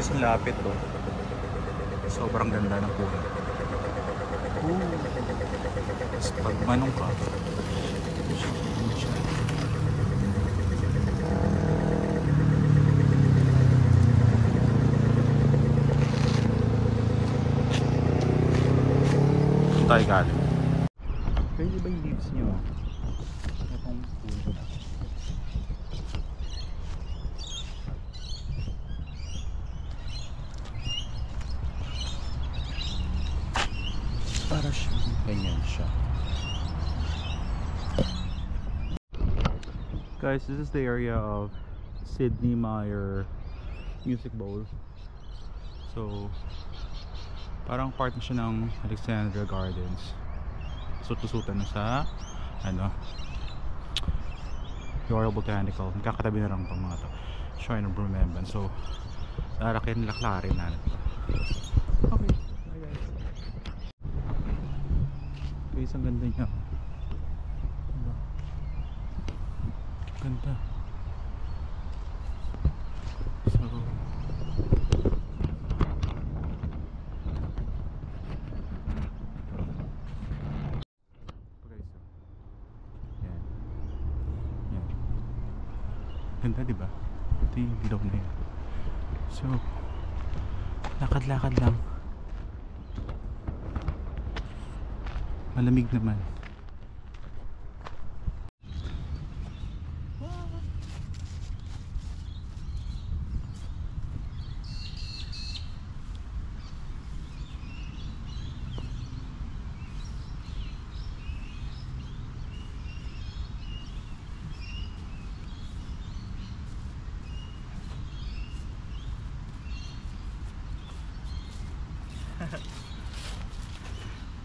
guys, ang lapit to. Sobrang ganda ng puno. Tapos pag manong ka, tayo galing. Pwede ba yung leaves nyo? Itong puno na. Para siya, ganyan siya. Guys, this is the area of Sidney Meyer Music Bowl. So, parang part na siya ng Alexandria Gardens. Susutan na sa Royal Botanical. Magkakatabi na lang itong mga to. Shrine of Remembrance. So, lalaking laklarin na ito. Okay, bye guys. Guys, ang ganda niya. Ganda. So, ganda, diba? Ito yung dilaw na yun. So, lakad-lakad lang. Malamig naman.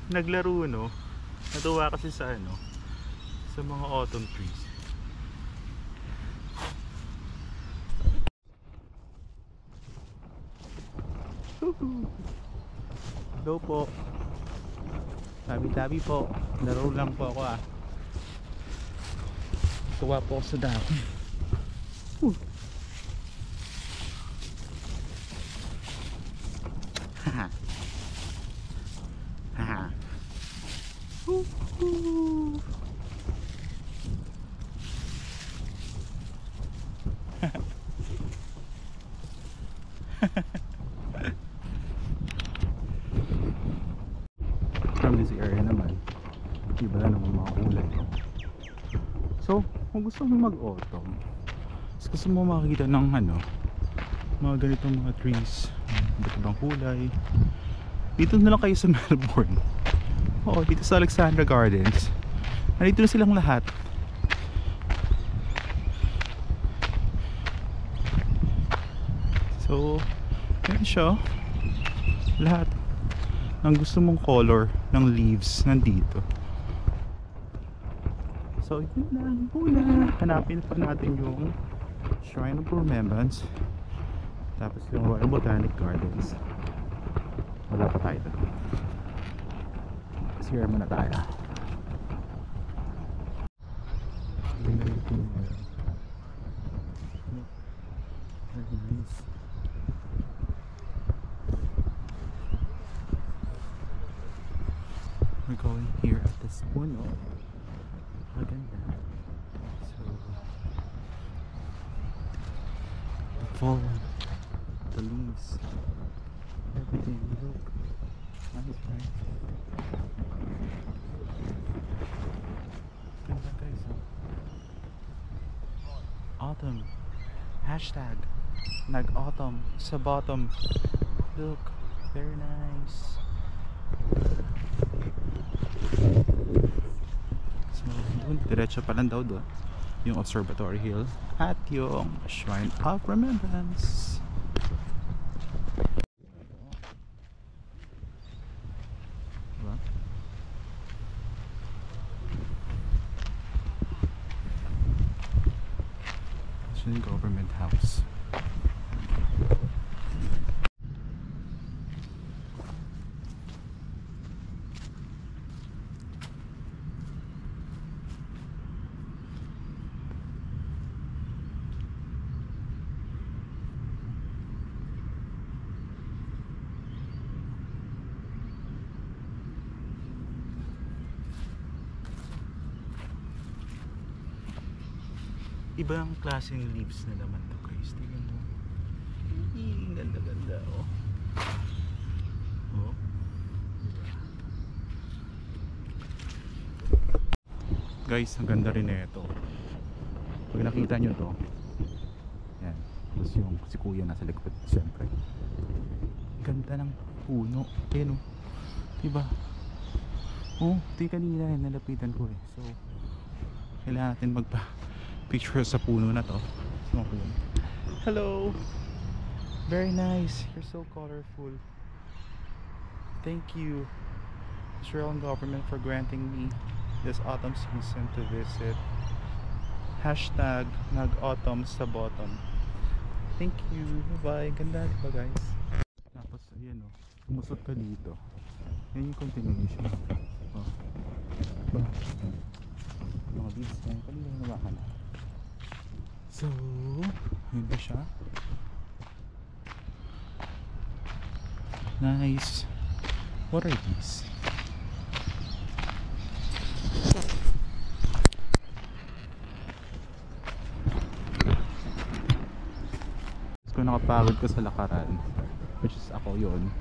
Naglaro, no? Natuwa kasi sa sa mga autumn trees. Hello po. Tabi-tabi po. Laro lang po ako Tuwa po ako sa dahon. Haha. Haha. From this area naman, iba na naman mga kulay. So, kung gusto mo mag-autumn, gusto mo makakita ng mga ganitong mga trees, iba't ibang kulay, dito na lang kayo sa Melbourne. Oo, dito sa Alexandria Gardens. Nandito na silang lahat. So, yan siya. Lahat ng gusto mong color ng leaves nandito. So, yun lang muna. Hanapin pa natin yung Shrine of Remembrance. Tapos yung Royal Botanic Gardens. Wala pa tayo doon. Here muna tayo. Nice. We're going here at this puno. Maganda. So, the fall, the leaves, everything. Look, nice, right? Ganda guys, Autumn. Hashtag nag-autumn sa bottom. Look, very nice. So, doon, diretso pa lang daw doon yung Observatory Hill at yung Shrine of Remembrance. Diba? Ito yung government house. Ibang klaseng leaves na naman to guys. Tingnan mo. Ang ganda-ganda oh. Oh. Guys, ang ganda rin na ito. Pag nakita nyo to, yan. Tapos yung si kuya nasa likod, siyempre. Ganda ng puno. Ayan oh. Diba? Oh, ito yung kanina nalapitan ko eh. So, kailangan natin magpa-picture sa puno na to. So, hello! Very nice. You're so colorful. Thank you, Australian government, for granting me this autumn season to visit. Hashtag nag-autumn sa bottom. Thank you. Bye. Ganda diba guys? Tapos ayan o. Umusot ka dito. Yan yung continuation. Oh. Diba? Mga beads yan. Kanina nawa ka na. So, yun ba siya? Nice. What are these? Kung nakapagod ko sa lakaran, which is ako yun,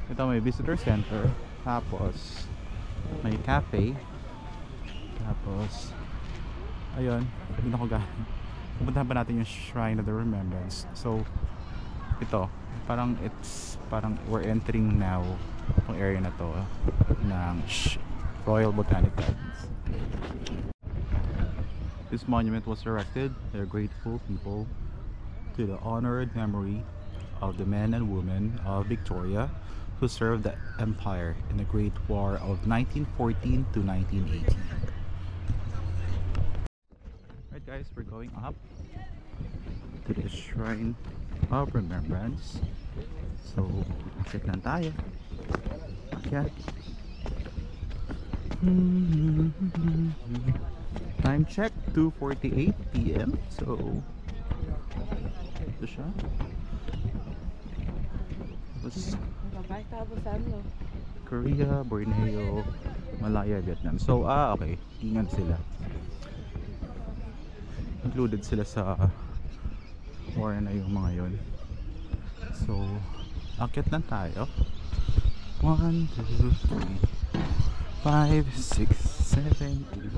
ito may visitor center, tapos may cafe, tapos ayun, doon ako galing. Pupuntahan pa natin yung Shrine of the Remembrance. So ito, parang we're entering now yung area na to ng Royal Botanic Gardens. This monument was erected by a grateful people to the honored memory of the men and women of Victoria who served the empire in the Great War of 1914 to 1918. Alright guys, we're going up to the Shrine of Remembrance. So, check lang tayo. Akyat. Time check, 2:48 PM. So, ito siya. Tapos Korea, Borneo, Malaya, Vietnam. So, okay. Ingat sila. Included sila sa war na yung mga yon. So, akit lang tayo. 1, 2, 3, 5, 6, 7, 8,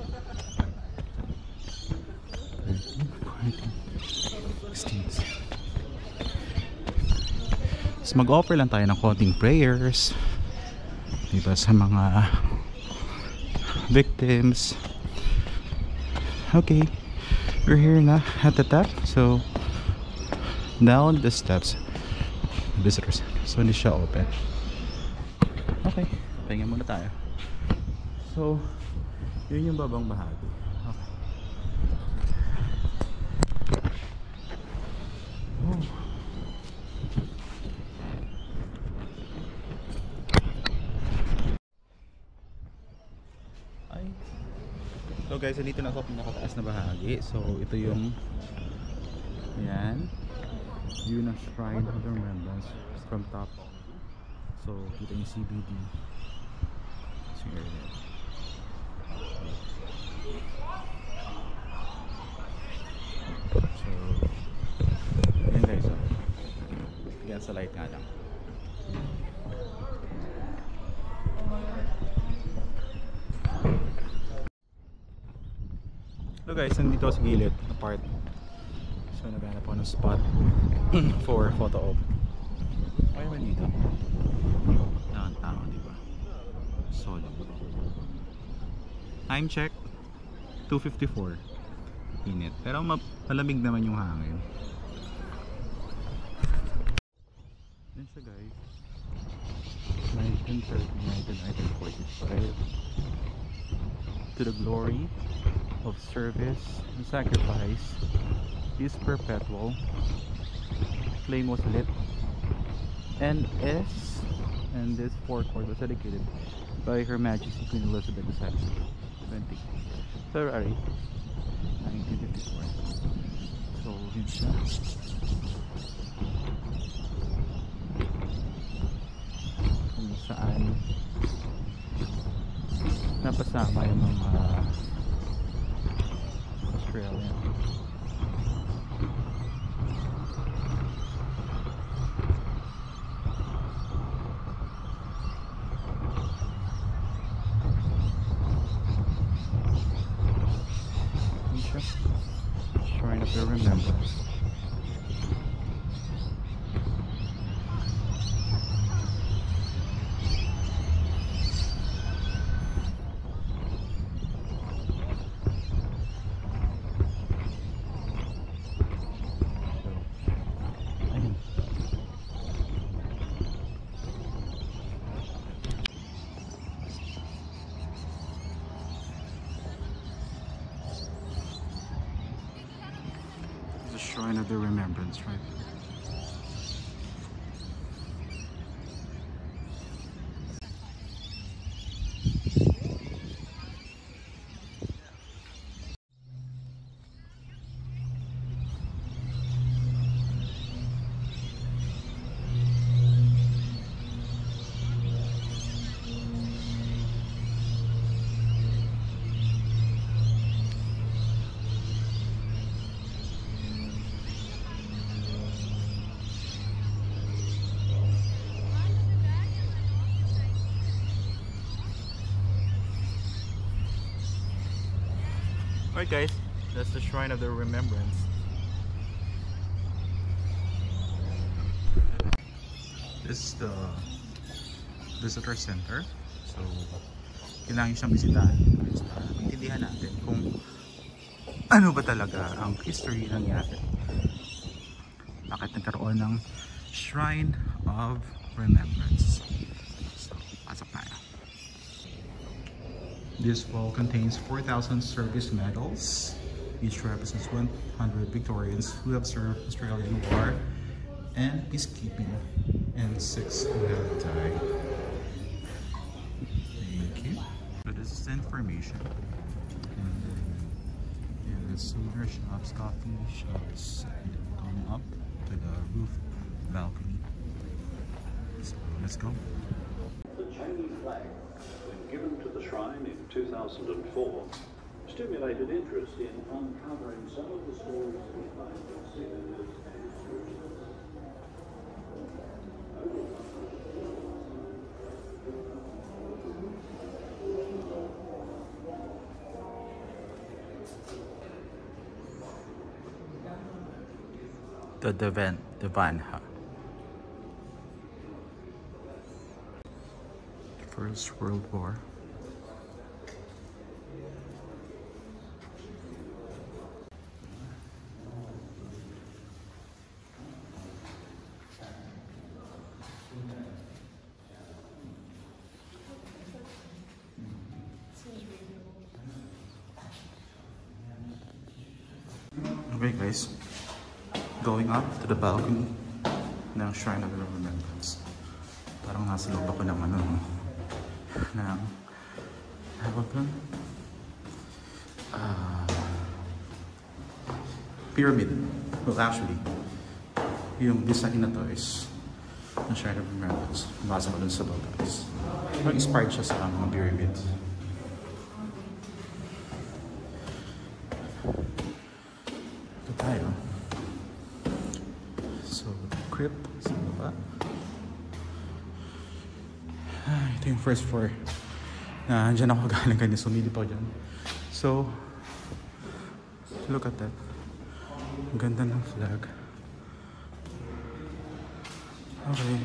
13, 14, 16. So, mag-offer lang tayo ng konting prayers, diba, sa mga victims. Okay, we're here na at the top. So, down the steps, visitors. So, hindi siya open. Okay, pahinga muna tayo. So, yun yung babang bahagi. Okay. Oh. So guys, dito na ako pinakataas na bahagi. So ito yung yan, view ng Shrine of the Remembrance from top. So kita yung CBD. So yan guys, so yan sa light nga lang. So guys, nandito sa gilid na part. So naghanap ako ng spot for photo op. Okay naman dito. Ang tao, diba? Solid. Time check, 2:54. Init. Pero malamig naman yung hangin. Yan siya guys. 1930, 1945. To the glory of service and sacrifice is perpetual. Flame was lit and this forecourt was dedicated by Her Majesty Queen Elizabeth II, 20 February 1954. So yun siya. Kung saan napasama yung mga Australian siya. Shrine of the Remembrance. Shrine of the Remembrance, right? Alright guys, that's the Shrine of the Remembrance. This is the visitor center. So, kailangan siyang bisitahan para maintindihan natin kung ano ba talaga ang history nangyari. Bakit nagkaroon ng Shrine of Remembrance. So, pasok tayo. This wall contains 4,000 service medals. Each represents 100 Victorians who have served Australia in war and peacekeeping, and 6 who have died. Thank you. So this is the information. And then, yeah, there's souvenir shops, coffee shops, and going up to the roof balcony. So let's go. The Chinese flag, when given to the shrine in 2004, stimulated interest in uncovering some of the stories behind the singers and spiritualists. The Devanha. First World War. Okay guys, going up to the balcony ng Shrine of the Remembrance. Parang nasa loob ako ng ano, ng pyramid. Well actually, yung design na to is ng Shrine of the Remembrance. Basa mo dun sa baba guys. Inspired siya sa mga pyramid. Ito tayo. So, the crypt sa baba. Ito yung first floor. Diyan ako galing kanina. Sumili pa dyan. So, look at that. Ang ganda ng flag. Okay.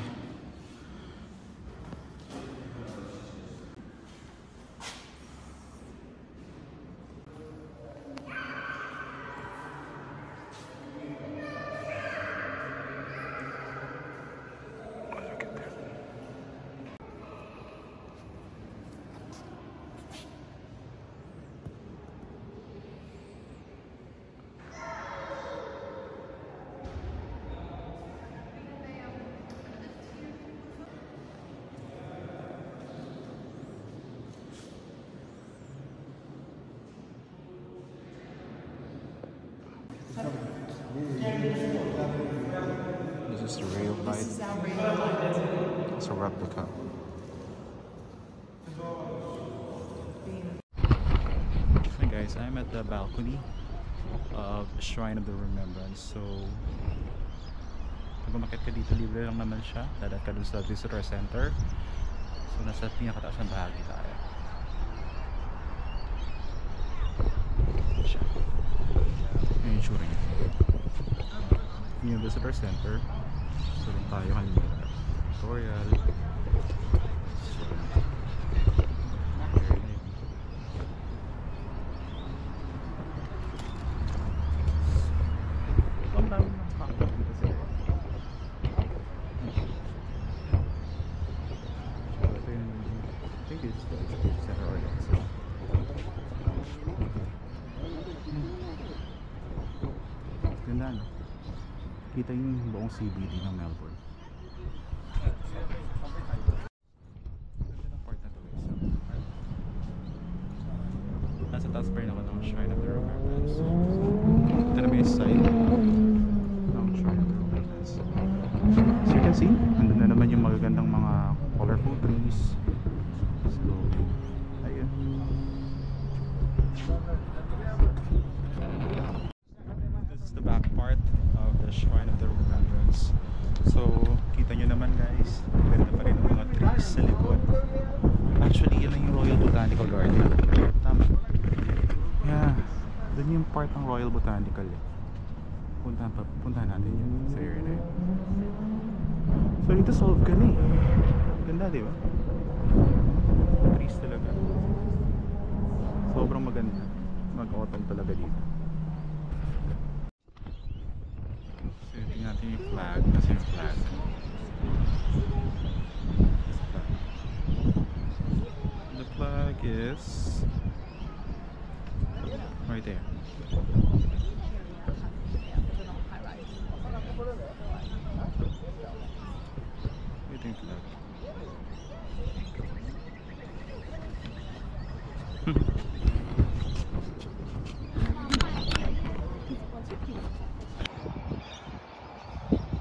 This is the rail light. It's a replica. Hi guys, I'm at the balcony of Shrine of the Remembrance. So, pag umakyat ka dito, libre lang naman siya. Dadat ka dun sa visitor center. So, nasa pinakataas ng bahagi tayo. Siya. itsura niya. Yung visitor center. So rin tayo kanina. Tutorial. So, area na yun. Ang dami ng kakak dito sa iba. So ito yung I think it's the visitor center or so. Ganda, no? Kita yung buong CBD ng Melbourne. Ganda ng part na to, guys. Nasa taas pa rin ako ng Shrine of the Remembrance. Ito na may side ng Shrine of the Remembrance. So you can see, nandun na naman yung magagandang mga colorful trees. So, ayun. This is the back part of the Shrine of the Remembrance. So, kita nyo naman guys, ganda pa rin ng mga trees sa likod. Actually, yun lang yung Royal Botanical Garden. Tama. Yeah, dun yung part ng Royal Botanical eh. Puntahan natin yun sa area na yun. So, dito solve ka na eh. Ganda, di ba? Trees talaga. Sobrang maganda. Mag-autumn talaga dito. So, tingnan natin yung flag. Kasi yung flag. The flag is right there. Ito yung flag.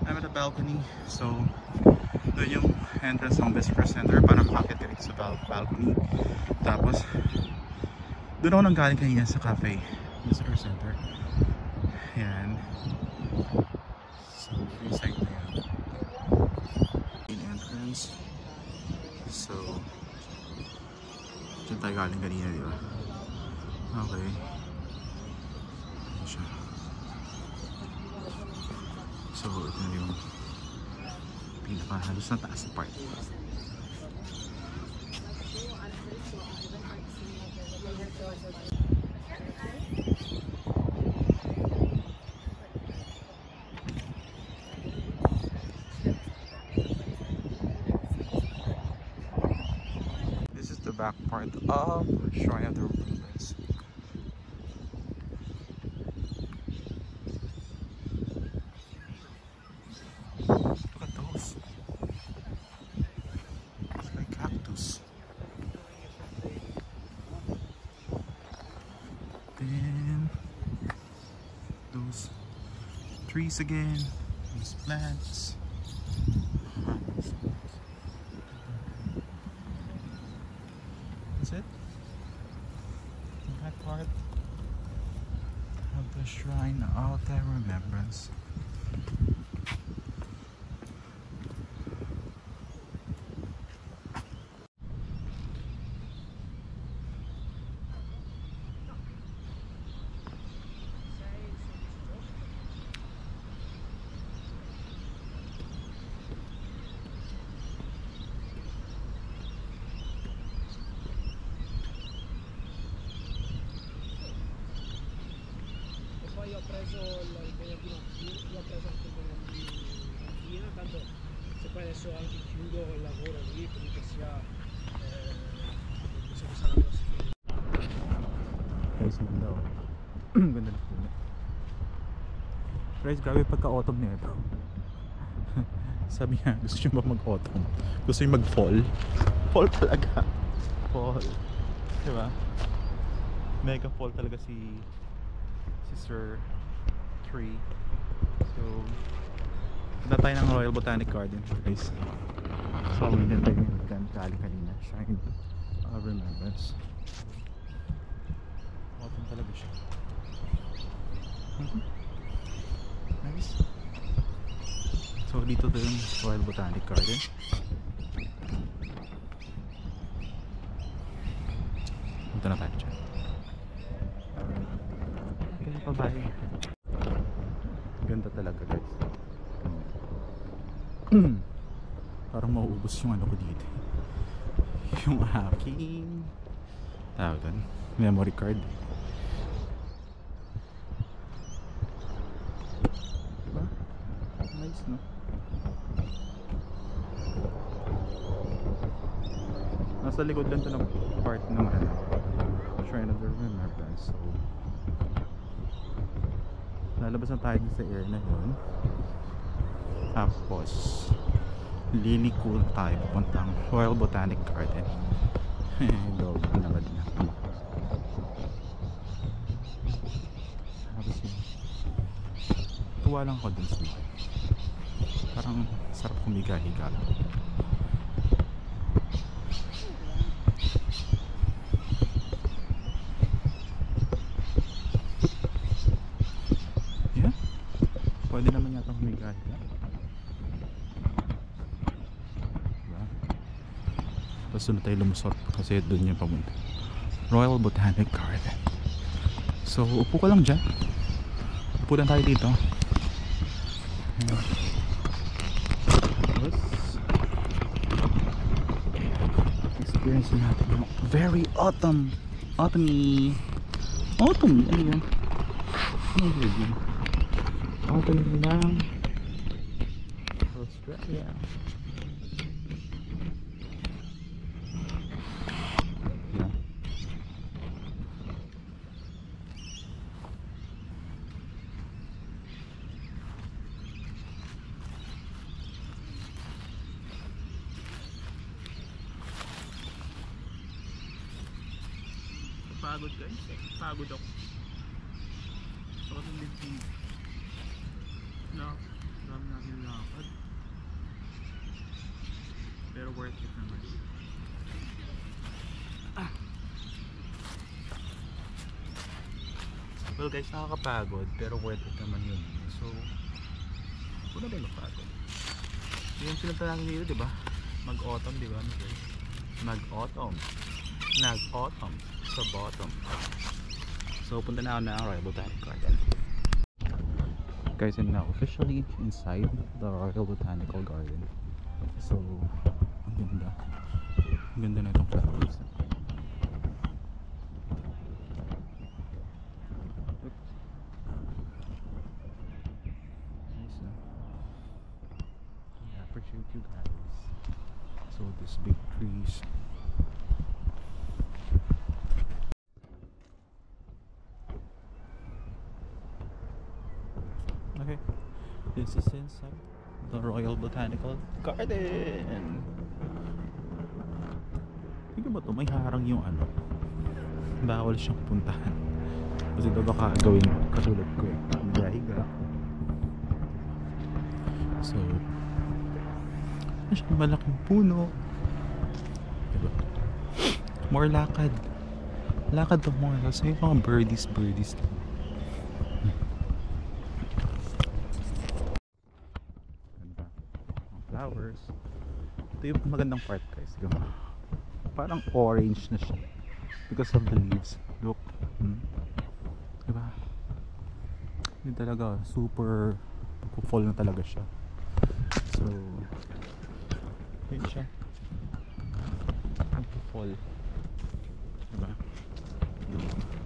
I'm at a balcony, so doon yung entrance ng visitor center. Parang makakit ka sa balcony. Tapos doon ako nang galing kanina sa cafe, visitor center. Yan. So yung side na yan, main entrance. So dyan tayo galing kanina, di ba? Okay. Ayan siya. So ito na yung pinakahalos na taas na part. This is the back part of Shrine of the Remembrance. Look at those. It's like cactus. Then those trees again, these plants. That's it. That part of the Shrine of the Remembrance. Poi ho preso il venerdì mattina, io ho preso anche il venerdì mattina, tanto se poi adesso anche chiudo il lavoro lì, comunque sia penso che saranno schifo. Guys, ang ganda oh. Ganda na puno. Guys, grabe pagka-autumn na ito. Sabi niya, gusto niyo ba mag-autumn? Gusto niyo mag-fall? Fall talaga. Fall. Diba? Mega fall talaga si Sir Tree. So, punta tayo ng Royal Botanic Garden, guys. So, hindi tayo yung galing kanina. Shrine of Remembrance. Autumn talaga siya. Nice. So, dito to yung Royal Botanic Garden. Punta na tayo dyan. Okay, bye-bye. Ganda talaga guys. Parang mauubos yung ano ko dito. Yung aking tawag doon, memory card. Diba? Nice, no? Nasa likod lang to ng part ng ano, Shrine of the Remembrance. So lalabas na tayo sa air na yun. Tapos liliko tayo papuntang Royal Botanic Garden. Dog naman na. Tapos yun, tuwa lang ako dun sa mga parang sarap humiga-higa. Yeah, pwede naman yata humiga-higa. Tapos doon tayo lumusot kasi doon yung pamunta, Royal Botanic Garden. So upo ka lang dyan, upo lang tayo dito. Tapos experience natin yung very autumny, ano yun? Ano yun? Autumn lang Australia. Pagod guys, pagod ako. Ako ng dibdib. No, dami natin lakad. Pero worth it naman. Well guys, nakakapagod pero worth it naman yun. So, wala ba yung mapagod? Yung pinunta natin dito, diba? Mag-autumn, diba? Mag-autumn. Nag-autumn sa bottom. So punta na ako ng Royal Botanic Garden. Guys, I'm now officially inside the Royal Botanical Garden. So ang ganda. Ang ganda na itong flowers. Nice, no? I appreciate you guys. So these big trees. Okay, this is inside the Royal Botanical Garden. Hindi ba ito? May harang yung ano. Bawal siyang puntahan. Kasi baka gawin katulad ko eh. Higa-higa. So, siyang malaking puno. Diba? More lakad. Lakad to more. Kasi yung mga birdies. Flowers. Ito yung magandang part guys. Diba? Parang orange na siya because of the leaves. Look. Diba? Hindi talaga super fall na talaga siya. So yun siya. Fall. Diba?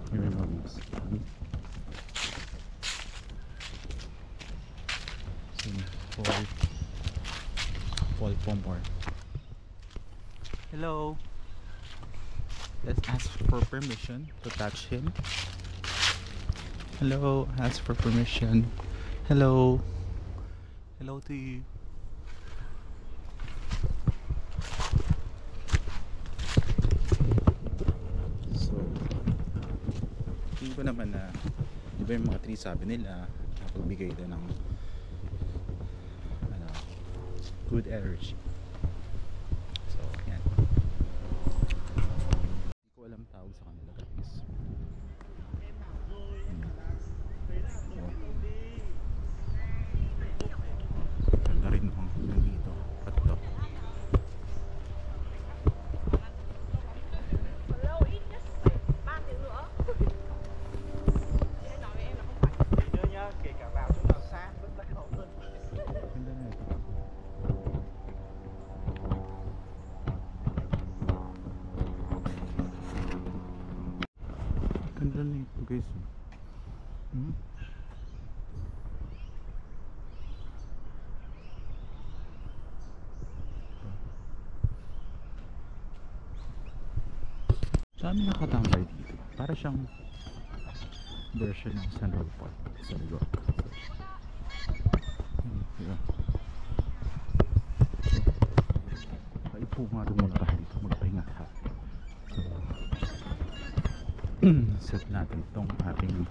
Here are my leaves. So fall for more. Hello. Let's ask for permission to touch him. Hello. Ask for permission. Hello. Hello to you. So, tingin ko naman na diba yung mga trees sabi nila nakapagbigay din ng good energy. So, yan. Hindi ko alam tawag sa kanila guys. Ganda rin ako nandito. Pato. dami nakatambay dito. Para siyang version ng Central Park sa New York. Yeah. Ay po nga rin muna tayo dito, magpahinga tayo. So set natin itong ating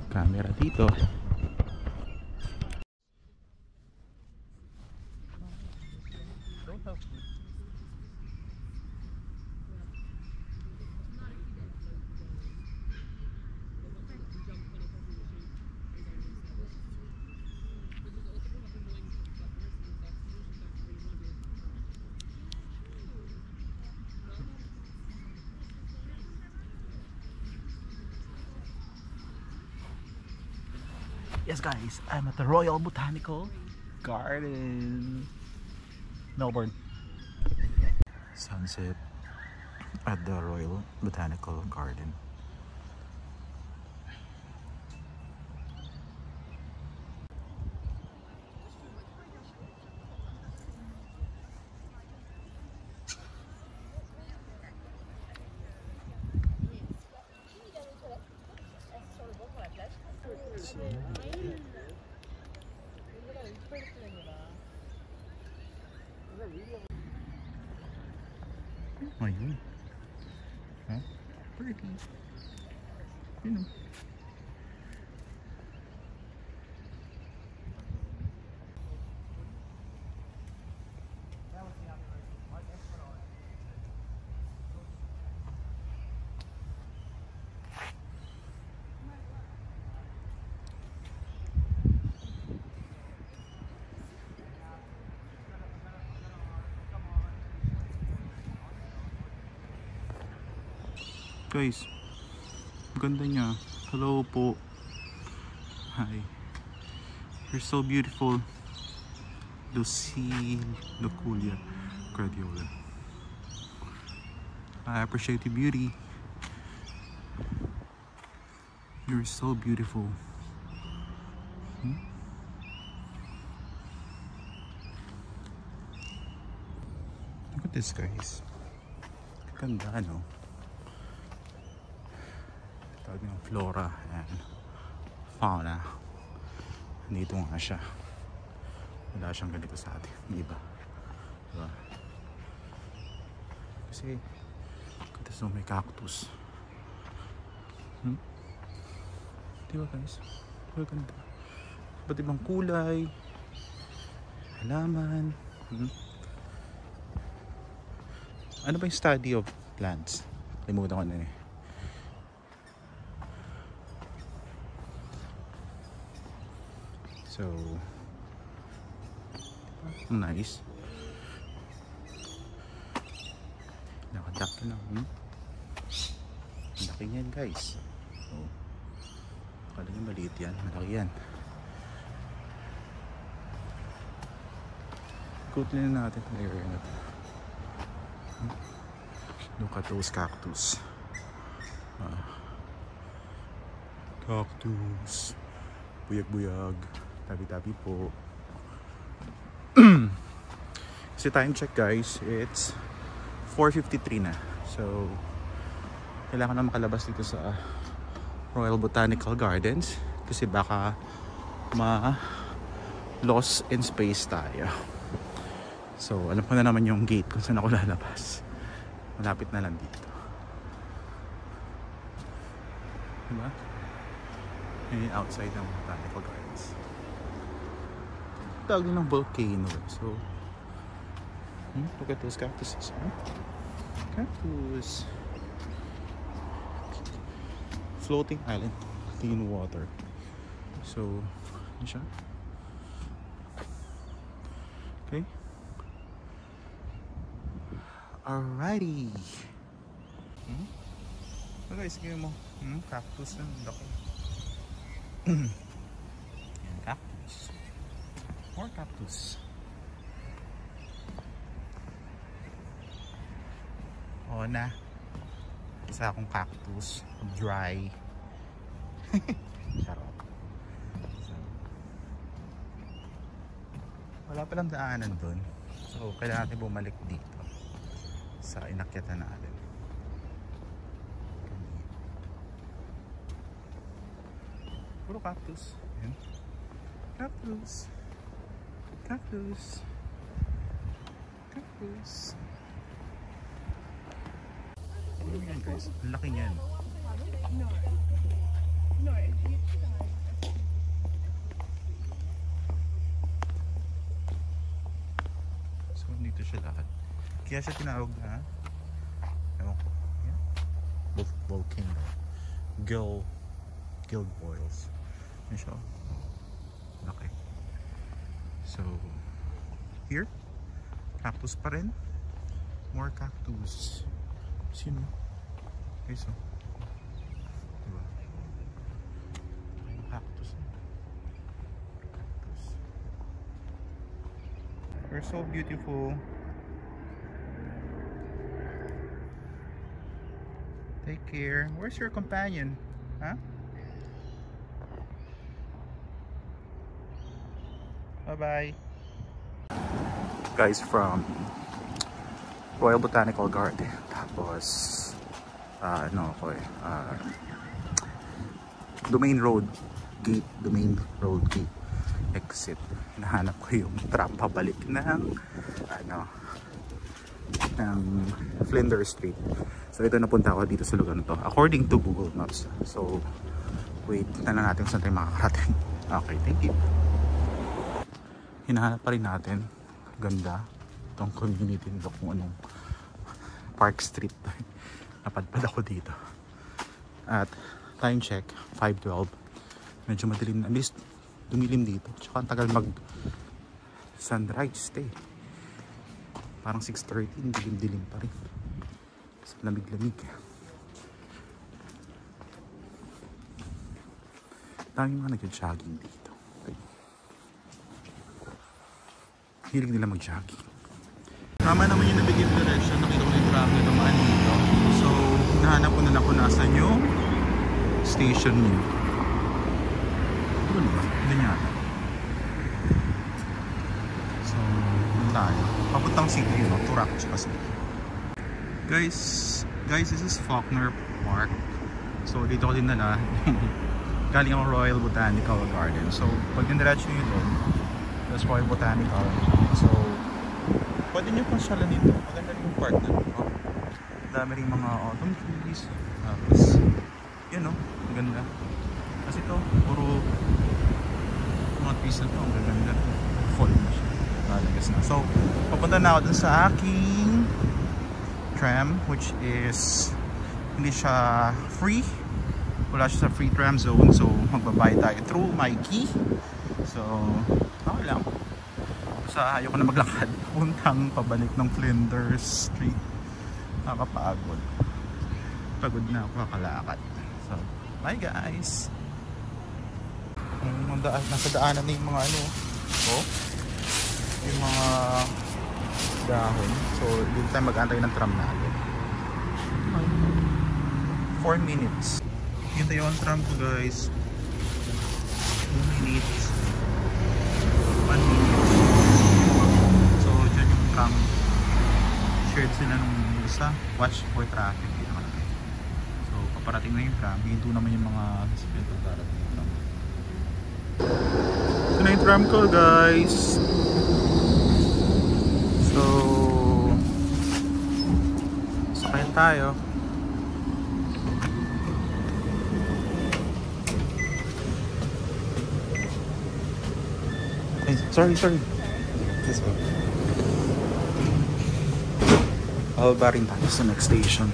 camera dito. Yes guys, I'm at the Royal Botanical Garden, Melbourne. Sunset at the Royal Botanical Garden. Ayun. Huh? Pretty. You know. Guys, ganda niya. Hello po. Hi. You're so beautiful. Lucille Luculia Gradiola. I appreciate your beauty. You're so beautiful. Look at this, guys. Ganda, no? Tawag ng flora and fauna. Dito nga siya. Wala siyang ganito sa atin, di ba? Diba? Kasi kasi so may cactus. Di ba guys? Diba ganda? Iba't ibang kulay, halaman. Ano ba yung study of plants? Limutan ko na eh. So nice. Nakadaki lang. Malaki yan guys. So, akala nyo maliit yan. Malaki yan. Ikutin na natin ang area na ito. Look at those cactus. Cactus. Buyag-buyag. Tabi-tabi po. Kasi time check guys, it's 4:53 na. So kailangan na makalabas dito sa Royal Botanical Gardens kasi baka lost in space tayo. So alam ko na naman yung gate kung saan ako lalabas. Malapit na lang dito. Diba? Yung outside ng Botanical Gardens. Tawag din ng volcano. So look at those cactuses. Cactus. Floating island. Clean water. So ano siya? Okay. Alrighty. So guys, sige mo. Cactus na. Laki. Yan, cactus. More cactus. O na. Isa akong cactus. Dry. Charot. So, wala palang daanan dun. So, kailangan natin bumalik dito sa inakyatan natin. Puro cactus. Ayan. Cactus. Cactus. Cactus. Ano yan guys? Ang laki niyan. So dito siya lahat. Kaya siya tinawag na ewan ko. Yan. Volcano. Guild boils. Yan siya. Laki. So here, cactus pa rin. More cactus. Sino? Okay, so diba? Cactus. Cactus. They're so beautiful. Take care. Where's your companion? Huh? Bye-bye. Guys, from Royal Botanical Garden. Tapos Domain Road Gate exit. Hinahanap ko yung tram pabalik ng Flinders Street. So ito, napunta ako dito sa lugar na to according to Google Maps. So wait na lang natin kung saan tayo makakarating. Okay, thank you. Hinahanap pa rin natin. Ganda itong community nito, kung anong Park Street. Napadpad ako dito. At time check 5:12. Medyo madilim, at least dumilim dito. Tsaka ang tagal mag sunrise stay. Parang 6:30, dilim-dilim pa rin. Kasi lamig-lamig. Dami mga nag-jogging dito. Okay. Hilig nila mag-jogging. Tama naman yung nabigay direction. Nakita ko na yung traffic na dumaan dito. So, nahanap ko na lang kung nasan yung station niyo. Ito ba? Ganyan. So, yun tayo. Papuntang city yun, Turak tsaka city. Guys, this is Faulkner Park. So, dito ko din nala galing ako Royal Botanical Garden. So, pag dindiretso nyo doon, that's Royal Botanical. So, pwede nyo pasyalan dito. Maganda rin yung park na dito. Dami rin mga autumn trees. Tapos, yun o, maganda. Kasi ito, puro mga trees na ito. Ang gaganda. Fall na siya. Nalagas na. So, papunta na ako dun sa aking tram, which is hindi siya free. Wala siya sa free tram zone. So, magbabayad tayo through my key. So, okay lang. Sa ayoko na maglakad. Puntang pabalik ng Flinders Street. Nakakapagod. Pagod na ako kakalakad. So, bye guys. Nasa daanan na yung mga oh, yung mga dahon. So, dito tayo mag-antay ng tram natin. 4 minutes. Hintay yung tram ko guys. 2 minutes. 1 minute. So, dyan yung tram. Shared sila nung isa. Watch for traffic. So, paparating na yung tram. Hinto naman yung mga sasakyan kung darating yung tram. Ito na yung tram ko guys. So, sakayan tayo. Ay, sorry. This way. Alba rin tayo sa next station.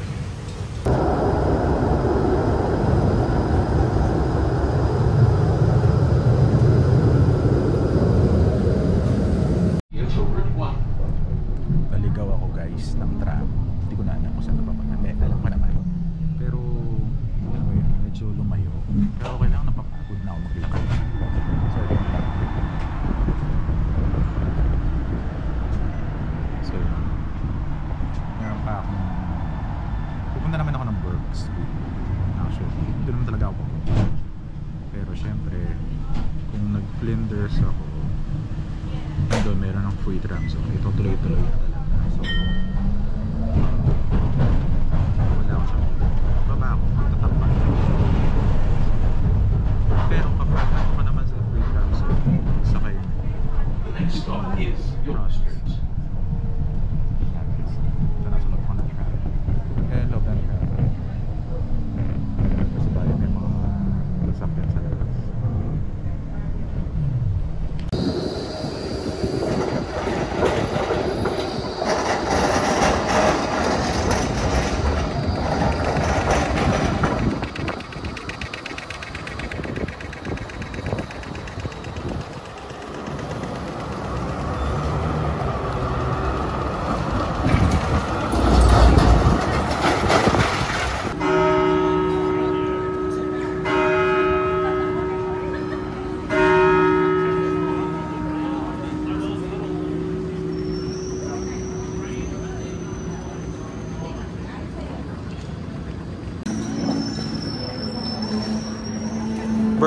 Naligaw ako guys ng tram. Hindi ko na alam kung saan napapunta. Alam ko naman. Pero medyo lumayo. Pero okay lang, napapagod na ako magligaw. Sorry. So, meron pa akong pupunta naman ako ng Burks. Actually, hindi naman talaga ako. Pero syempre, kung nag-Flinders ako, doon meron ng free tram. So, ito tuloy-tuloy na talaga. So, wala ako sa baba ako, magtatampan. Pero kapag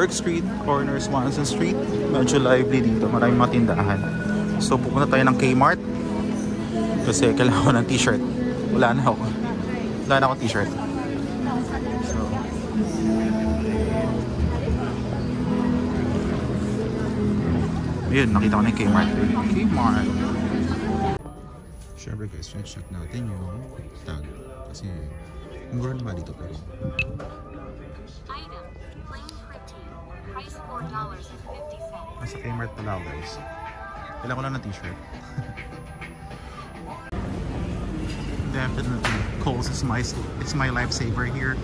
Burke Street, corner Swanson Street. Medyo lively dito, maraming mga tindahan. So pupunta tayo ng Kmart kasi kailangan ko ng t-shirt. Wala na akong t-shirt. So yun, nakita ko na yung Kmart. Siyempre guys, check natin yung tag kasi mura naman dito pero Item, plain printing, price $4.50. nasa Kmart pala ako guys. Kailangan ko lang ng t-shirt. Definitely, Kohl's is my lifesaver here.